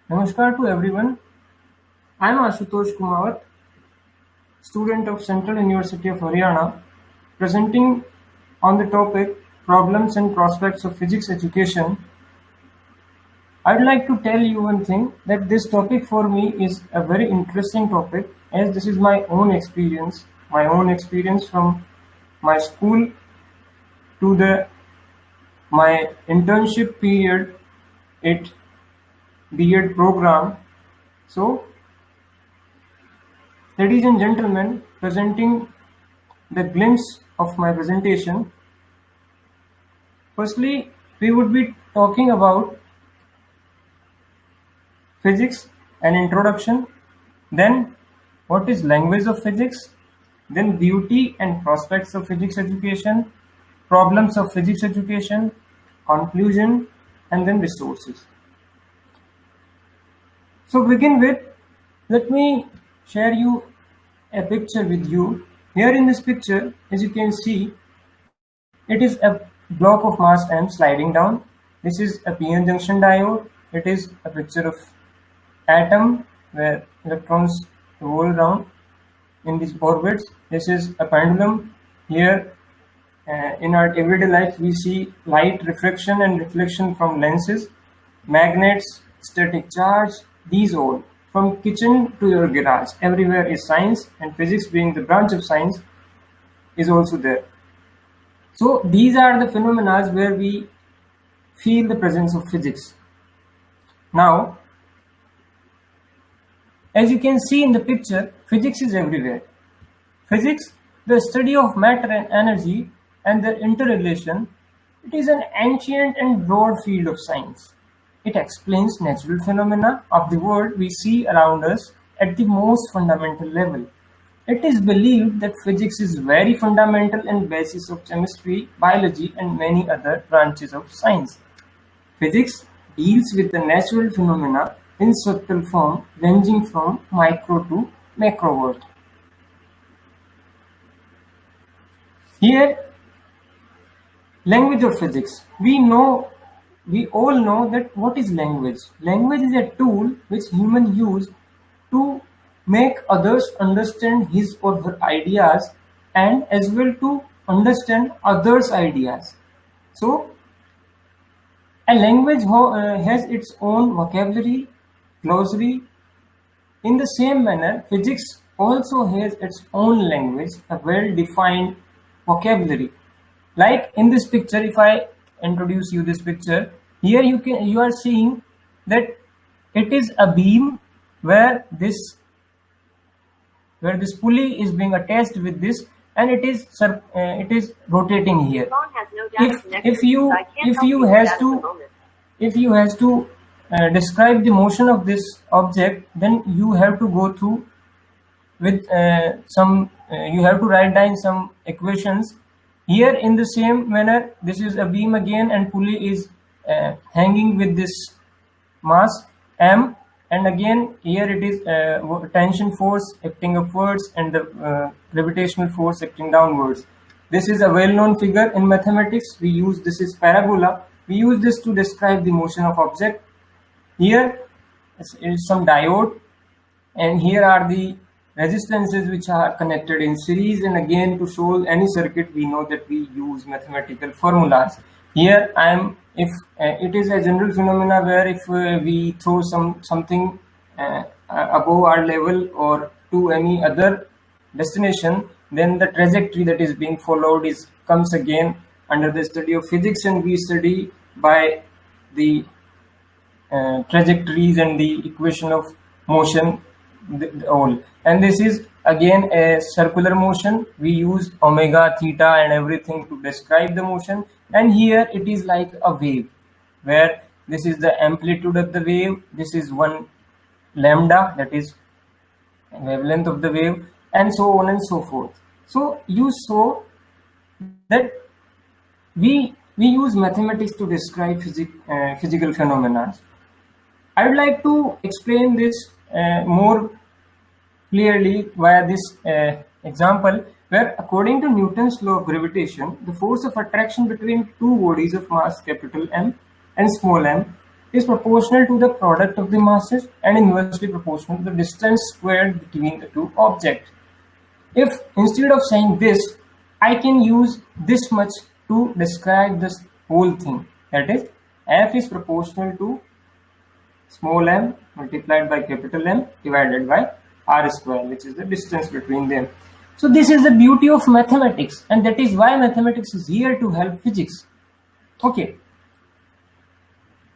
Namaskar to everyone. I am Ashutosh Kumawat, student of Central University of Haryana, presenting on the topic Problems and Prospects of Physics Education. I'd like to tell you one thing that this topic for me is a very interesting topic as this is my own experience from my school to the my internship period at B.Ed program. So, ladies and gentlemen, presenting the glimpse of my presentation. Firstly, we would be talking about physics and introduction, then what is language of physics, then beauty and prospects of physics education, problems of physics education, conclusion, and then resources. So begin with, let me share you a picture with you. Here in this picture, as you can see, it is a block of mass m sliding down. This is a p-n junction diode. It is a picture of atom where electrons roll around in these orbits. This is a pendulum. Here in our everyday life we see light refraction and reflection from lenses, magnets, static charge, these all. From kitchen to your garage, everywhere is science, and physics being the branch of science is also there. So these are the phenomena where we feel the presence of physics. Now, as you can see in the picture, physics is everywhere. Physics, the study of matter and energy and their interrelation, it is an ancient and broad field of science. It explains natural phenomena of the world we see around us at the most fundamental level. It is believed that physics is very fundamental and basis of chemistry, biology, and many other branches of science. Physics deals with the natural phenomena in subtle form ranging from micro to macro world. Here, language of physics. We all know that what is language. Language is a tool which humans use to make others understand his or her ideas and as well to understand others' ideas. So, a language has its own vocabulary, glossary. In the same manner, physics also has its own language, a well-defined vocabulary. Like in this picture, if I introduce you this picture, here you are seeing that it is a beam where this pulley is being attached with this, and it is rotating here. If you has to describe the motion of this object, then you have to go through with you have to write down some equations. Here in the same manner, this is a beam again, and pulley is hanging with this mass m, and again here it is tension force acting upwards and the gravitational force acting downwards. This is a well-known figure in mathematics. We use this is parabola. We use this to describe the motion of object. Here is some diode, and here are the resistances which are connected in series, and again to solve any circuit we know that we use mathematical formulas. Here if it is a general phenomena where if we throw something above our level or to any other destination, then the trajectory that is being followed comes again under the study of physics, and we study by the trajectories and the equation of motion all. And this is again a circular motion. We use omega, theta, and everything to describe the motion. And here it is like a wave, where this is the amplitude of the wave. This is one lambda, that is wavelength of the wave, and so on and so forth. So you saw that we use mathematics to describe physical phenomena. I would like to explain this more clearly via this example, where according to Newton's law of gravitation, the force of attraction between two bodies of mass capital M and small m is proportional to the product of the masses and inversely proportional to the distance squared between the two objects. If instead of saying this, I can use this much to describe this whole thing. That is, F is proportional to small m multiplied by capital M divided by R square, which is the distance between them. So this is the beauty of mathematics, and that is why mathematics is here to help physics. Okay.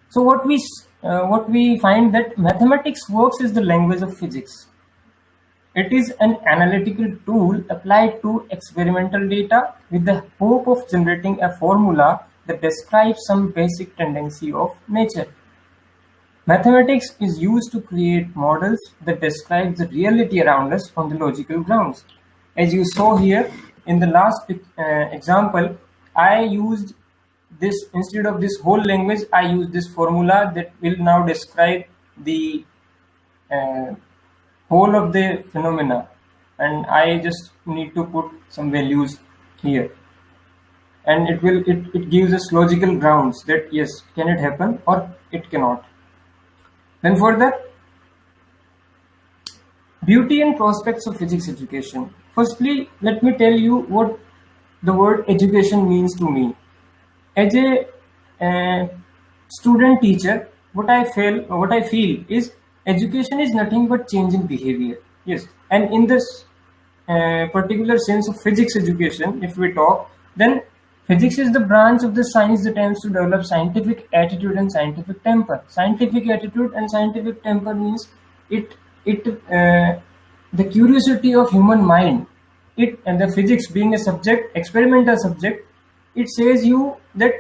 So what we find that mathematics works as the language of physics. It is an analytical tool applied to experimental data with the hope of generating a formula that describes some basic tendency of nature. Mathematics is used to create models that describe the reality around us on the logical grounds. As you saw here in the last example, I used this, instead of this whole language, I used this formula that will now describe the whole of the phenomena, and I just need to put some values here, and it gives us logical grounds that yes, can it happen or it cannot. Then further, beauty and prospects of physics education. Firstly, let me tell you what the word education means to me. As a student teacher, what I feel is education is nothing but changing behavior. Yes, and in this particular sense of physics education, if we talk, then physics is the branch of the science that aims to develop scientific attitude and scientific temper. Scientific attitude and scientific temper means the curiosity of human mind. It, and the physics being a subject, experimental subject, it says you that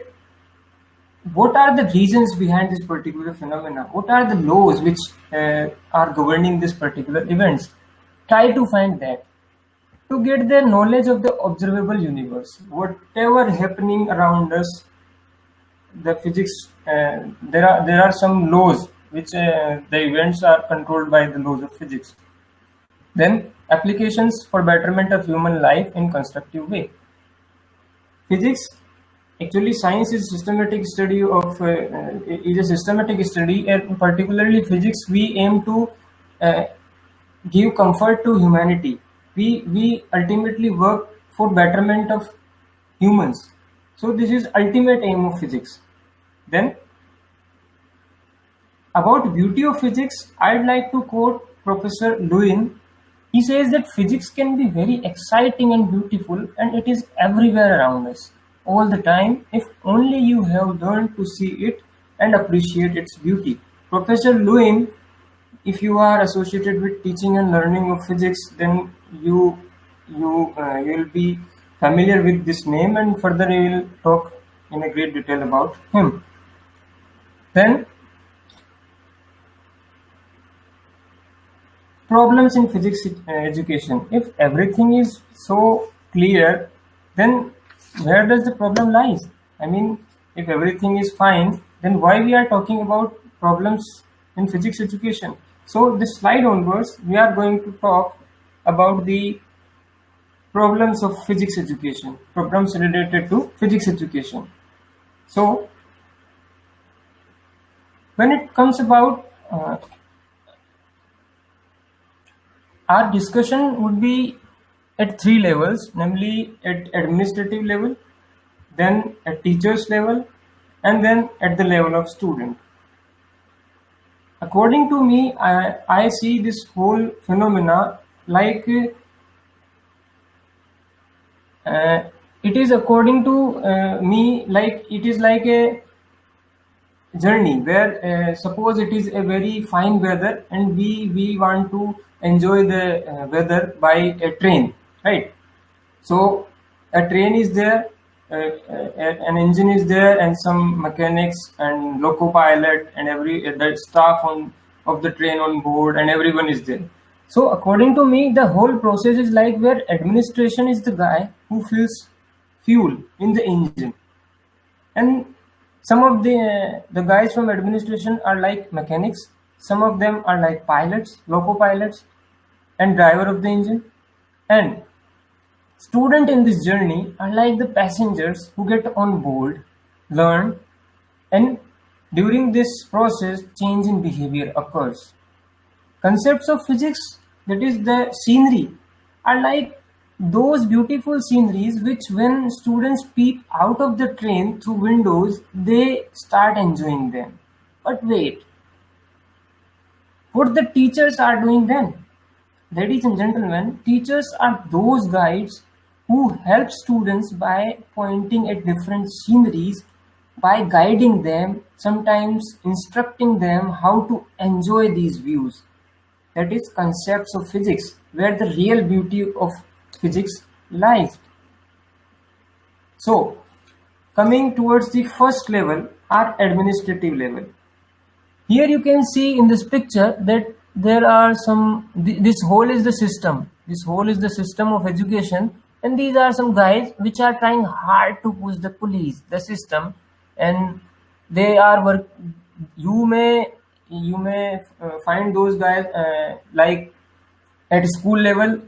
what are the reasons behind this particular phenomena, what are the laws which are governing this particular events. Try to find that, to get the knowledge of the observable universe, whatever happening around us. The physics, there are some laws which the events are controlled by the laws of physics. Then applications for betterment of human life in constructive way. Physics, actually science is systematic study of is a systematic study, and particularly physics we aim to give comfort to humanity. We ultimately work for betterment of humans. So this is ultimate aim of physics. Then about beauty of physics, I'd like to quote Professor Lewin. He says that physics can be very exciting and beautiful, and it is everywhere around us all the time if only you have learned to see it and appreciate its beauty. Professor Lewin, if you are associated with teaching and learning of physics, then you will be familiar with this name, and further we will talk in a great detail about him. Then problems in physics education. If everything is so clear, then where does the problem lies? I mean, if everything is fine, then why we are talking about problems in physics education? So this slide onwards, we are going to talk about the problems of physics education, problems related to physics education. So when it comes about our discussion would be at three levels, namely at administrative level, then at teachers level, and then at the level of student. According to me, I see this whole phenomena like it is, according to me, like it is like a journey where suppose it is a very fine weather and we want to enjoy the weather by a train, right? So a train is there, an engine is there, and some mechanics and loco pilot and the staff of the train on board, and everyone is there. So according to me, the whole process is like where administration is the guy who fills fuel in the engine, and some of the guys from administration are like mechanics, some of them are like pilots, loco pilots, and driver of the engine, and student in this journey are like the passengers who get on board, learn, and During this process, change in behavior occurs. Concepts of physics, that is the scenery, are like those beautiful sceneries which when students peep out of the train through windows, they start enjoying them. But wait, what the teachers are doing then? Ladies and gentlemen, teachers are those guides who help students by pointing at different sceneries, by guiding them, sometimes instructing them how to enjoy these views. That is concepts of physics, where the real beauty of physics lies. So, coming towards the first level, our administrative level. Here you can see in this picture that there are some, this whole is the system. This whole is the system of education, and these are some guys which are trying hard to push the police, the system, and they are work. You may find those guys like at school level,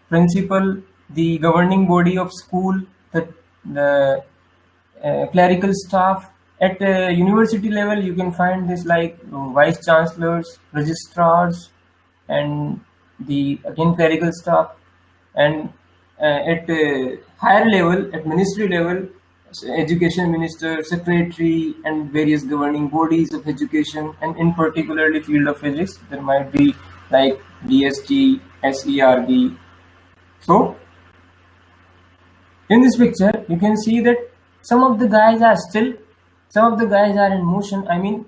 principal, the governing body of school, the clerical staff. At university level, you can find this like vice chancellors, registrars, and the again clerical staff. And at higher level, at ministry level, education minister, secretary, and various governing bodies of education, and in particularly field of physics, there might be like DST, SERB. So in this picture, you can see that some of the guys are still, some of the guys are in motion. I mean,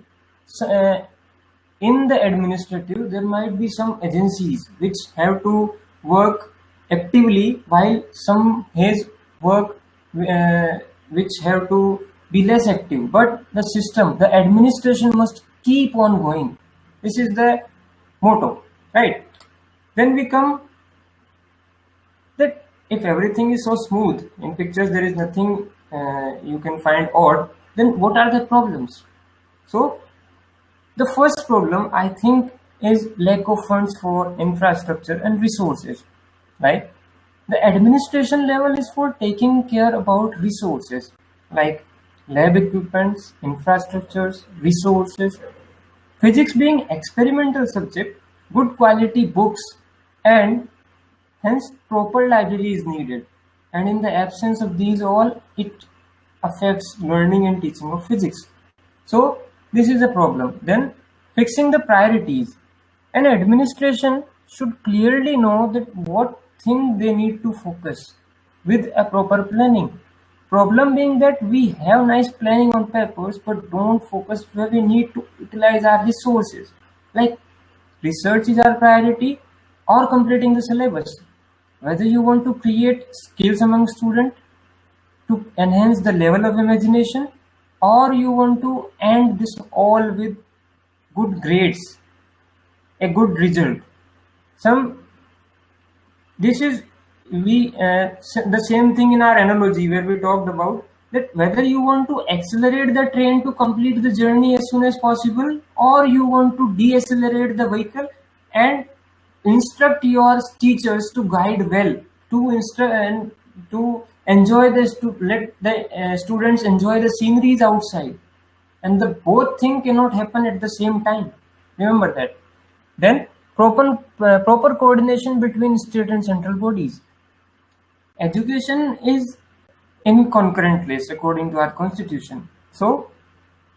in the administrative, there might be some agencies which have to work actively, while some has work which have to be less active. But the system, the administration must keep on going. This is the motto, right? Then we come that if everything is so smooth in pictures, there is nothing you can find odd, then what are the problems? So the first problem, I think, is lack of funds for infrastructure and resources, right? The administration level is for taking care about resources like lab equipments, infrastructures, resources. Physics being experimental subject, good quality books and hence proper library is needed. And in the absence of these all, it affects learning and teaching of physics. So this is a problem. Then fixing the priorities. An administration should clearly know that what thing they need to focus with a proper planning. Problem being that we have nice planning on papers but don't focus where we need to utilize our resources. Like research is our priority or completing the syllabus. Whether you want to create skills among students to enhance the level of imagination, or you want to end this all with good grades, a good result. Some this is the same thing in our analogy where we talked about that whether you want to accelerate the train to complete the journey as soon as possible, or you want to decelerate the vehicle and instruct your teachers to guide well, to instruct and to enjoy this, to let the students enjoy the sceneries outside, and the both thing cannot happen at the same time. Remember that. Then proper coordination between state and central bodies. Education is in concurrent place according to our constitution. So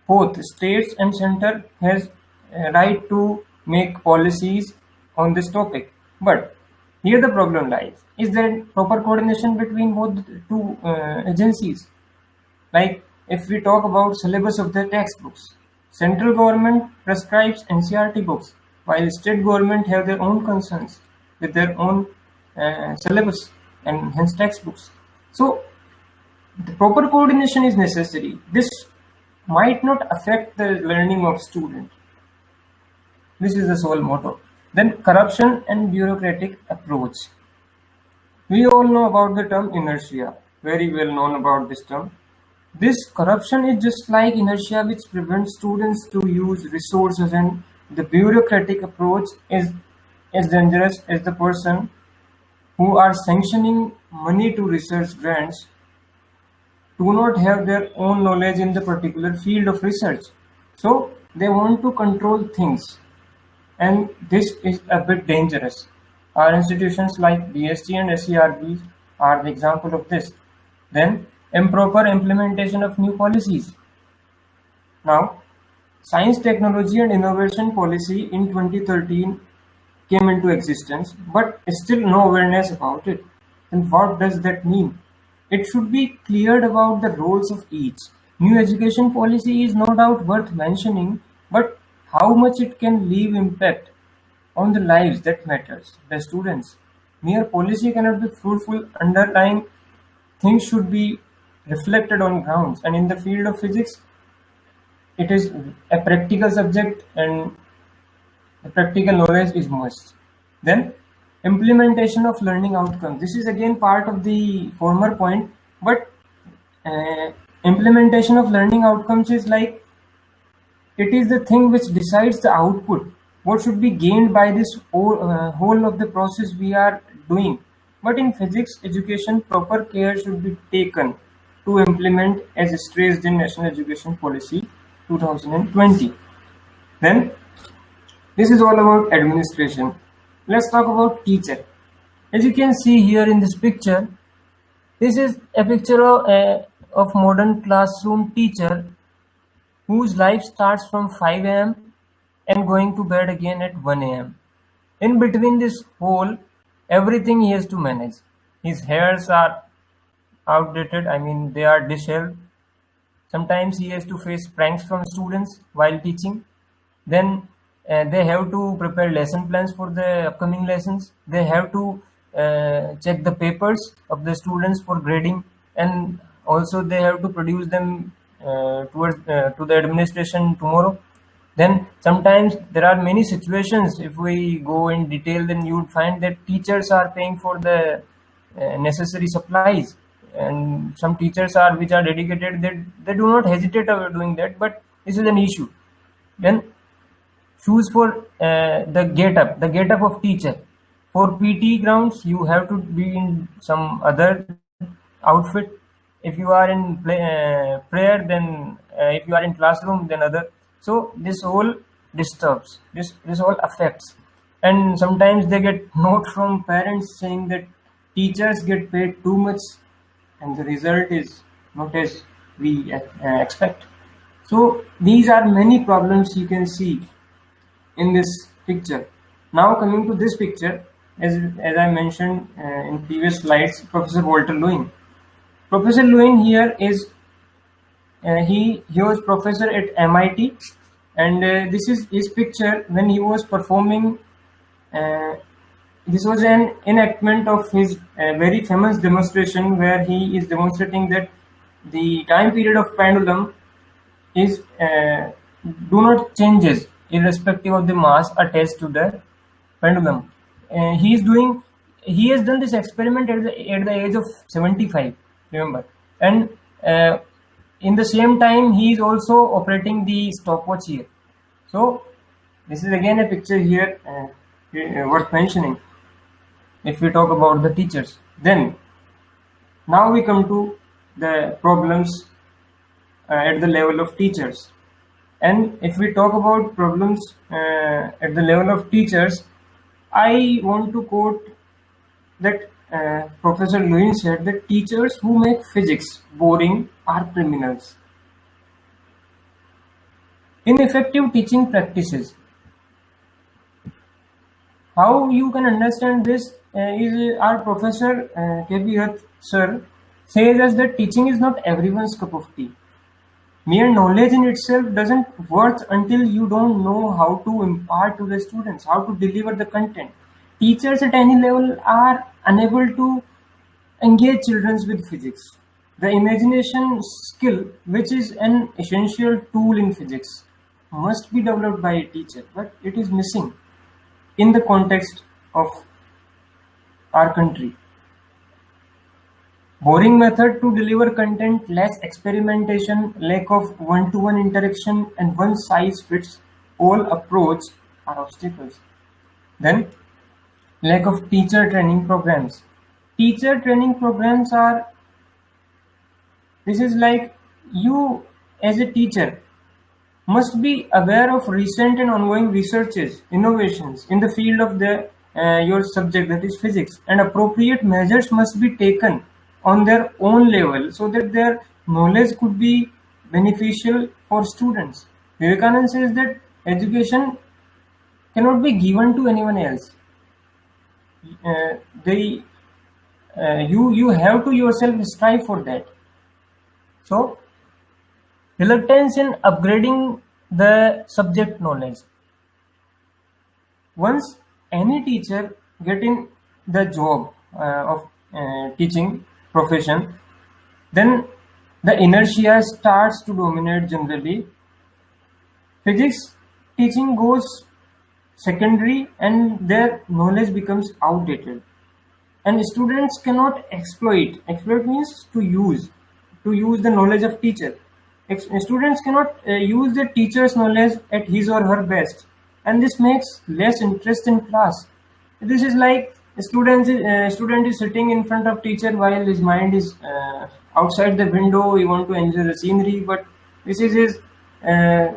both states and center has a right to make policies on this topic. But here the problem lies. Is there proper coordination between both the two agencies? Like if we talk about syllabus of the textbooks, central government prescribes NCERT books, while state government have their own concerns with their own syllabus and hence textbooks. So the proper coordination is necessary. This might not affect the learning of student. This is the sole motto. Then corruption and bureaucratic approach. We all know about the term inertia, very well known about this term. This corruption is just like inertia which prevents students to use resources, and the bureaucratic approach is as dangerous as the person who are sanctioning money to research grants do not have their own knowledge in the particular field of research. So they want to control things, and this is a bit dangerous. Our institutions like DST and SERB are the example of this. Then, improper implementation of new policies. Now, Science, Technology and Innovation Policy in 2013 came into existence, but still no awareness about it. And what does that mean? It should be cleared about the roles of each. New education policy is no doubt worth mentioning, but how much it can leave impact on the lives that matters, the students. Mere policy cannot be fruitful. Underlying things should be reflected on grounds. And in the field of physics, it is a practical subject, and the practical knowledge is must. Then, implementation of learning outcomes. This is again part of the former point, but uh, implementation of learning outcomes is like it is the thing which decides the output, what should be gained by this whole of the process we are doing. But in physics education, proper care should be taken to implement as stressed in National Education Policy 2020. Then this is all about administration. Let's talk about teacher. As you can see here in this picture, this is a picture of modern classroom teacher whose life starts from 5 a.m. and going to bed again at 1 a.m. In between this whole, everything he has to manage. His hairs are outdated, I mean, they are disheveled. Sometimes he has to face pranks from students while teaching. Then they have to prepare lesson plans for the upcoming lessons. They have to check the papers of the students for grading, and also they have to produce them to the administration tomorrow. Then sometimes there are many situations. If we go in detail, then you would find that teachers are paying for the necessary supplies, and some teachers are which are dedicated, they do not hesitate of doing that, but this is an issue. Then shoes for the get up of teacher. For PT grounds you have to be in some other outfit. If you are in prayer, then if you are in classroom, then other. So this all disturbs, this all affects. And sometimes they get note from parents saying that teachers get paid too much, and the result is not as we expect. So these are many problems you can see in this picture. Now coming to this picture, as I mentioned in previous slides, Professor Walter Lewin. Professor Lewin here is he was professor at MIT, and this is his picture when he was performing. Uh, this was an enactment of his very famous demonstration where he is demonstrating that the time period of pendulum is do not changes irrespective of the mass attached to the pendulum. He has done this experiment at the age of 75, remember, and in the same time he is also operating the stopwatch here. So this is again a picture here worth mentioning if we talk about the teachers. Then now we come to the problems at the level of teachers. And if we talk about problems at the level of teachers, I want to quote that Professor Lewin said that teachers who make physics boring are criminals. Ineffective teaching practices. How you can understand this is our Professor K.P. Rath sir says us that teaching is not everyone's cup of tea. Mere knowledge in itself doesn't work until you don't know how to impart to the students, how to deliver the content. Teachers at any level are unable to engage children with physics. The imagination skill, which is an essential tool in physics, must be developed by a teacher, but it is missing in the context of our country. Boring method to deliver content, less experimentation, lack of one-to-one interaction, and one-size-fits-all approach are obstacles. Then, lack of teacher training programs. Teacher training programs this is like you as a teacher, must be aware of recent and ongoing researches, innovations in the field of your subject, that is physics, and appropriate measures must be taken on their own level so that their knowledge could be beneficial for students. Vivekananda says that education cannot be given to anyone else. Uh, they, you have to yourself strive for that. So, reluctance in upgrading the subject knowledge. Once any teacher get in the job of teaching profession, then the inertia starts to dominate generally. Physics teaching goes secondary and their knowledge becomes outdated. And students cannot exploit means to use the knowledge of teacher. Students cannot use the teacher's knowledge at his or her best, and this makes less interest in class. This is like student is sitting in front of teacher while his mind is outside the window. He want to enjoy the scenery, but this is his I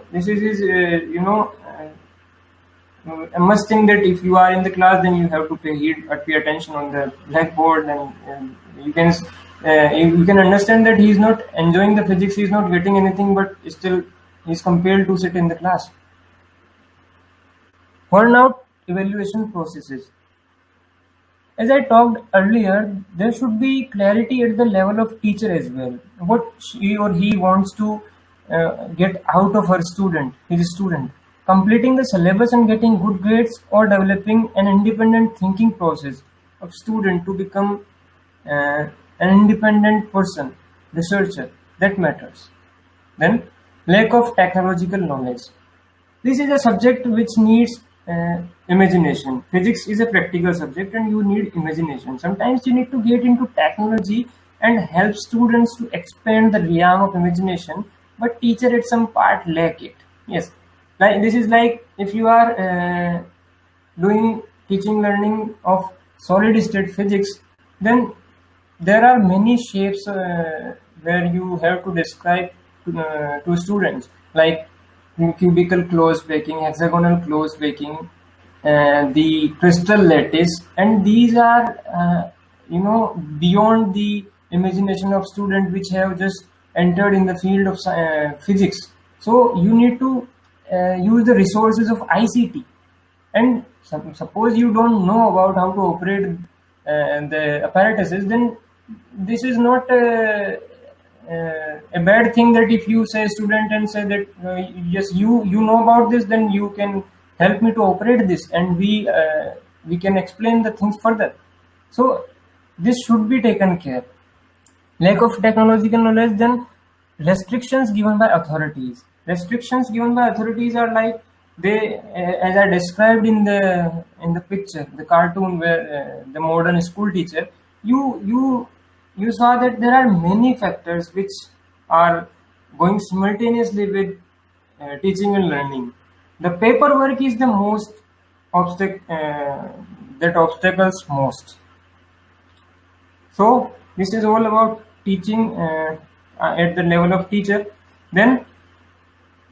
must think that if you are in the class, then you have to pay attention on the blackboard, and you can understand that he is not enjoying the physics, he is not getting anything, but still he is compelled to sit in the class. Burnout evaluation processes. As I talked earlier, there should be clarity at the level of teacher as well. What she or he wants to get out of his student. Completing the syllabus and getting good grades, or developing an independent thinking process of student to become uh, an independent person, researcher, that matters. Then, lack of technological knowledge. This is a subject which needs imagination. Physics is a practical subject and you need imagination. Sometimes you need to get into technology and help students to expand the realm of imagination, but teacher at some part lack it. Yes, like this is like if you are doing teaching learning of solid state physics, then there are many shapes where you have to describe to students, like cubical close breaking, hexagonal close breaking, the crystal lattice, and these are beyond the imagination of student which have just entered in the field of physics. So you need to use the resources of ICT, and suppose you don't know about how to operate the apparatuses, then this is not a bad thing, that if you say student and say that yes, you know about this, then you can help me to operate this, and we can explain the things further. So this should be taken care. Lack of technological knowledge. Then restrictions given by authorities. Restrictions given by authorities are like they, as I described in the picture, the cartoon, where the modern school teacher, you saw that there are many factors which are going simultaneously with teaching and learning. The paperwork is the most that obstacles most. So this is all about teaching at the level of teacher. Then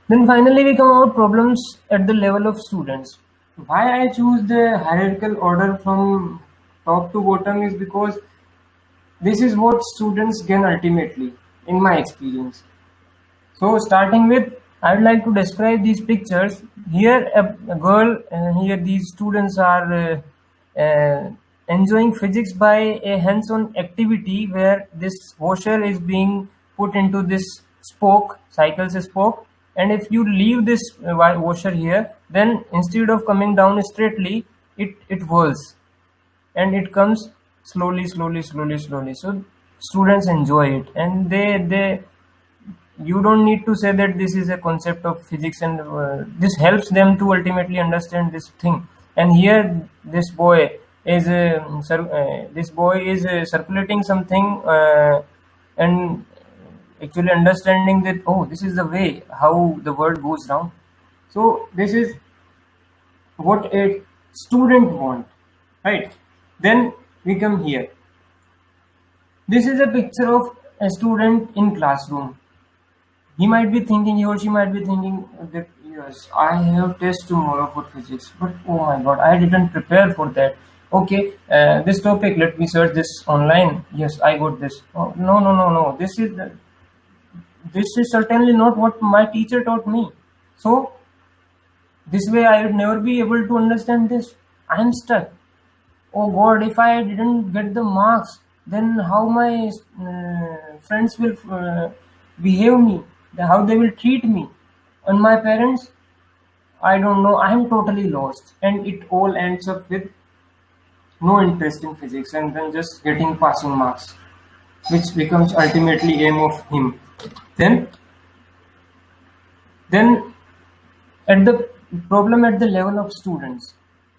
finally we come out problems at the level of students. Why I choose the hierarchical order from top to bottom is because this is what students gain ultimately, in my experience. So starting with, I'd like to describe these pictures. Here a girl, here these students are enjoying physics by a hands-on activity where this washer is being put into this cycle's spoke, and if you leave this washer here, then instead of coming down straightly, it whirls and it comes slowly. So students enjoy it, and they you don't need to say that this is a concept of physics, and this helps them to ultimately understand this thing. And here this boy is circulating something and actually understanding that, oh, this is the way how the world goes round. So this is what a student want, right? Then we come here. This is a picture of a student in classroom. he or she might be thinking that yes, I have test tomorrow for physics, but oh my god, I didn't prepare for that. Okay, this topic, let me search this online. Yes, I got this. Oh, no, no, no, no, this is certainly not what my teacher taught me. So this way I would never be able to understand this. I am stuck. Oh god, if I didn't get the marks, then how my friends will behave me, how they will treat me, and my parents, I don't know, I am totally lost, and it all ends up with no interest in physics and then just getting passing marks, which becomes ultimately aim of him. Then then at the problem at the level of students,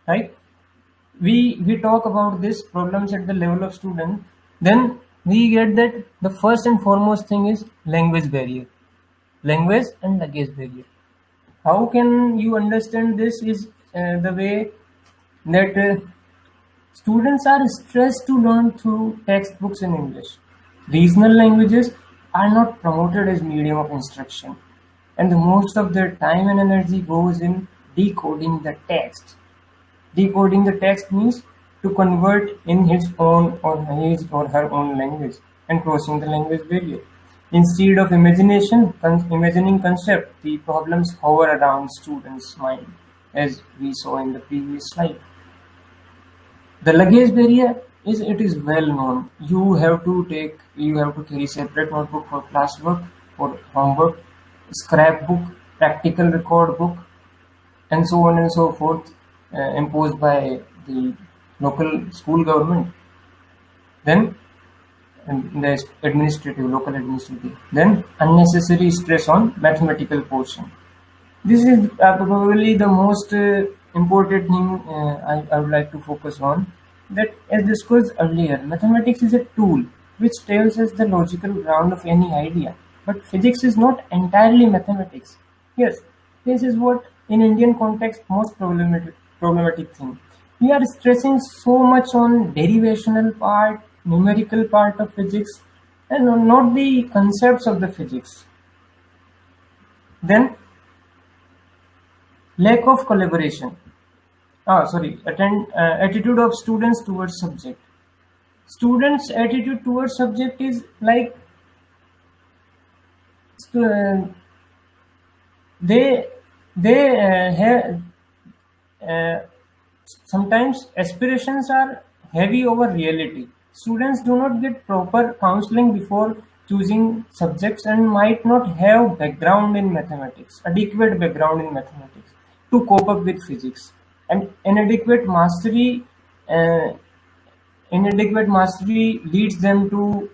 right? We talk about these problems at the level of student, then we get that the first and foremost thing is language barrier. Language and language barrier. How can you understand this is the way that students are stressed to learn through textbooks in English. Regional languages are not promoted as medium of instruction, and the most of their time and energy goes in decoding the text. Decoding the text means to convert in his or her own language and crossing the language barrier. Instead of imagining concept, the problems hover around students' mind, as we saw in the previous slide. The luggage barrier is it is well known. You have to carry separate notebook for classwork, for homework, scrapbook, practical record book, and so on and so forth, imposed by the local school government. Then the local administrative. Then unnecessary stress on mathematical portion. This is probably the most important thing I would like to focus on. That, as discussed earlier, mathematics is a tool which tells us the logical ground of any idea. But physics is not entirely mathematics. Yes, this is what in Indian context most problematic thing. We are stressing so much on derivational part, numerical part of physics, and not the concepts of the physics. Then lack of collaboration. Attitude of students towards subject. Students' attitude towards subject is like uh, they have sometimes aspirations are heavy over reality. Students do not get proper counseling before choosing subjects and might not have background in mathematics, adequate background in mathematics to cope up with physics. And uh, inadequate mastery leads them to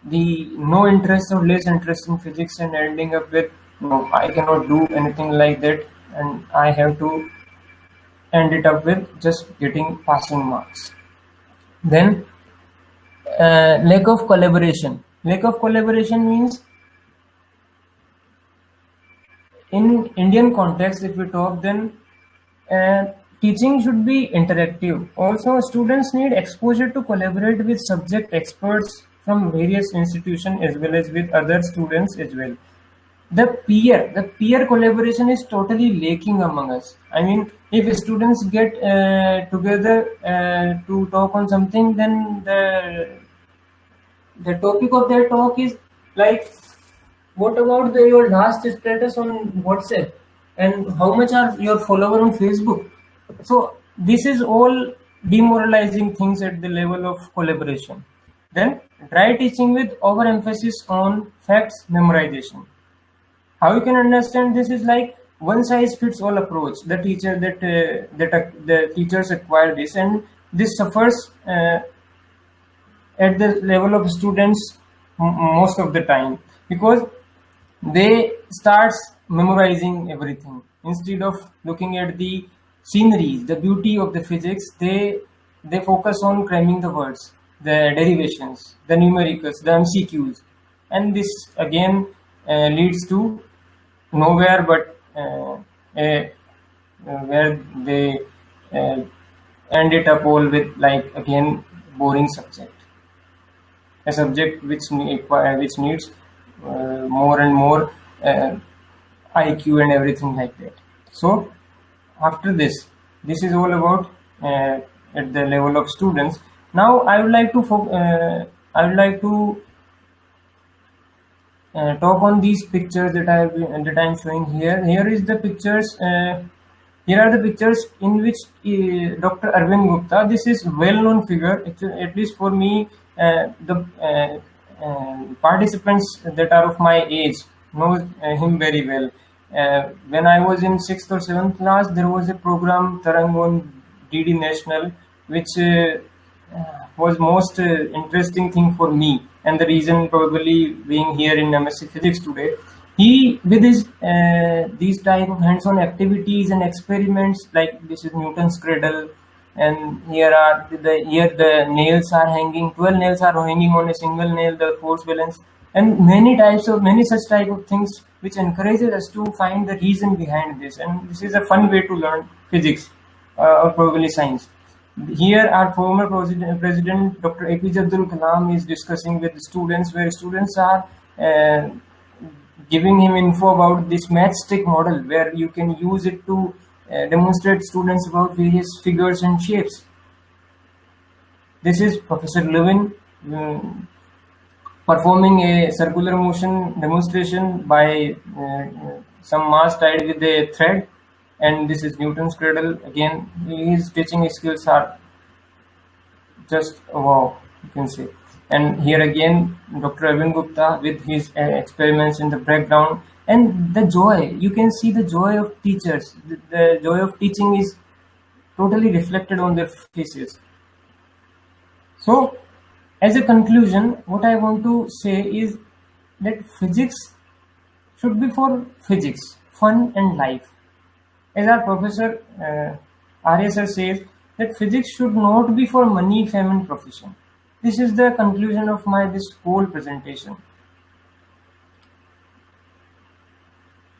the no interest or less interest in physics and ending up with no, I cannot do anything like that, and I have to end it up with just getting passing marks. Then lack of collaboration. Lack of collaboration means in Indian context, if we talk, then teaching should be interactive. Also, students need exposure to collaborate with subject experts from various institutions as well as with other students as well. The peer collaboration is totally lacking among us. I mean, if students get together to talk on something, then the topic of their talk is like, what about your last status on WhatsApp, and how much are your follower on Facebook? So this is all demoralizing things at the level of collaboration. Then dry teaching with overemphasis on facts memorization. How you can understand this is like one size fits all approach. The teachers acquire this, and this suffers at the level of students most of the time, because they start memorizing everything instead of looking at the sceneries, the beauty of the physics. They focus on cramming the words, the derivations, the numericals, the MCQs, and this again leads to nowhere but where they uh, end it up all with like again boring subject, a subject which needs more and more uh, IQ and everything like that. So after this is all about at the level of students. Now I would like to talk on these pictures that I'm showing here. Here are the pictures in which Dr. Arvind Gupta. This is well-known figure. At least for me, the participants that are of my age know him very well. When I was in sixth or seventh class, there was a program Tarang on DD National, which was most interesting thing for me, and the reason probably being here in MSc Physics today. He, with his these type of hands-on activities and experiments, like this is Newton's cradle, and here the nails are hanging. 12 nails are hanging on a single nail. The force balance and many such type of things which encourages us to find the reason behind this. And this is a fun way to learn physics or probably science. Here, our former president Dr. APJ Abdul Kalam is discussing with students, where students are giving him info about this matchstick model, where you can use it to demonstrate students about various figures and shapes. This is Professor Levin performing a circular motion demonstration by some mass tied with a thread, and this is Newton's cradle. Again, his teaching skills are just wow, you can say. And here again, Dr. Arvind Gupta with his experiments in the background, and the joy, you can see the joy of teachers. The joy of teaching is totally reflected on their faces. So, as a conclusion, what I want to say is that physics should be for physics, fun and life. As our professor Arya sir says, that physics should not be for money, fame and profession. This is the conclusion of this whole presentation.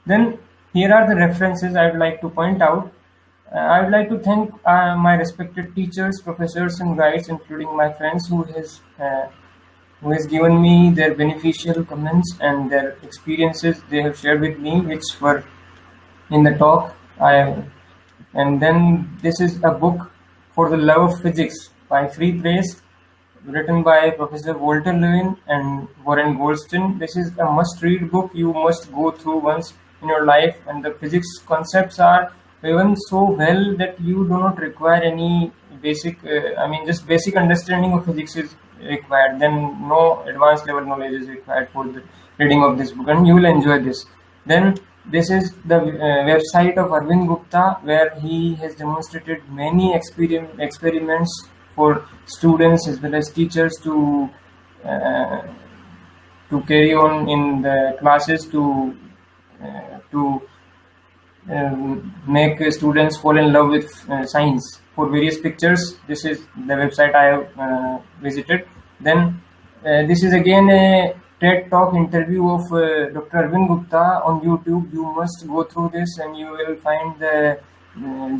Then here are the references I would like to point out. I would like to thank my respected teachers, professors and guides, including my friends who has given me their beneficial comments and their experiences they have shared with me, which were in the talk. And then this is a book, For the Love of Physics by Free Trace, written by Professor Walter Lewin and Warren Goldstein. This is a must-read book. You must go through once in your life, and the physics concepts are even so well that you do not require any basic, just basic understanding of physics is required. Then no advanced level knowledge is required for the reading of this book, and you will enjoy this. Then this is the website of Arvind Gupta, where he has demonstrated many experiments for students as well as teachers to carry on in the classes to make students fall in love with science. For various pictures, this is the website I have visited. Then this is again a TED Talk interview of Dr. Arvind Gupta on YouTube. You must go through this and you will find the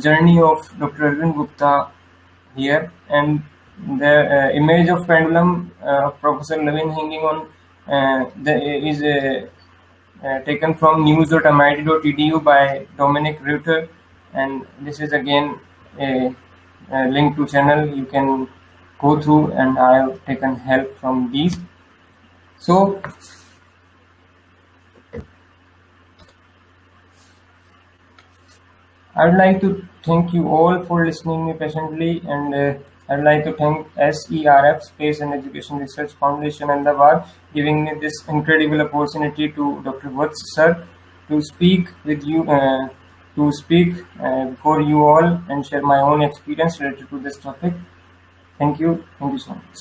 journey of Dr. Arvind Gupta here. And the image of pendulum of Professor Levin hanging on is taken from news.mit.edu by Dominic Reuter, and this is again a link to channel you can go through, and I have taken help from these. So I would like to thank you all for listening me patiently, and I would like to thank SERF, Space and Education Research Foundation, Ahmedabad, giving me this incredible opportunity to Dr. Vats sir to speak with you, before you all and share my own experience related to this topic. Thank you so much.